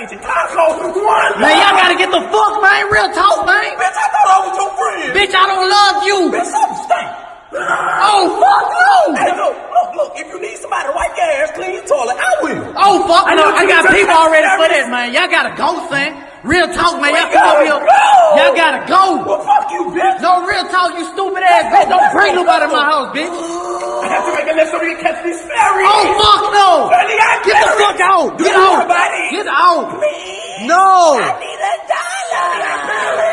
get your tacos. One Man, y'all gotta get the fuck, man. Real talk, man. Bitch, I thought I was your friend. Bitch, I don't love you. Bitch, something stink. Oh, fuck no. Hey, look, if you need somebody to wipe your ass, clean your toilet, I will. Oh, fuck no. I got people already for that, man. Y'all gotta go, son. Real talk, man. Y'all come over here. Y'all gotta go. Well, fuck you, bitch. No, real talk, you stupid ass bitch. Don't bring nobody in my house, bitch. I have to make a list so we can catch these fairies. Oh, fuck no. Get the fuck out. Get out. Get out. Please. No. I need $1.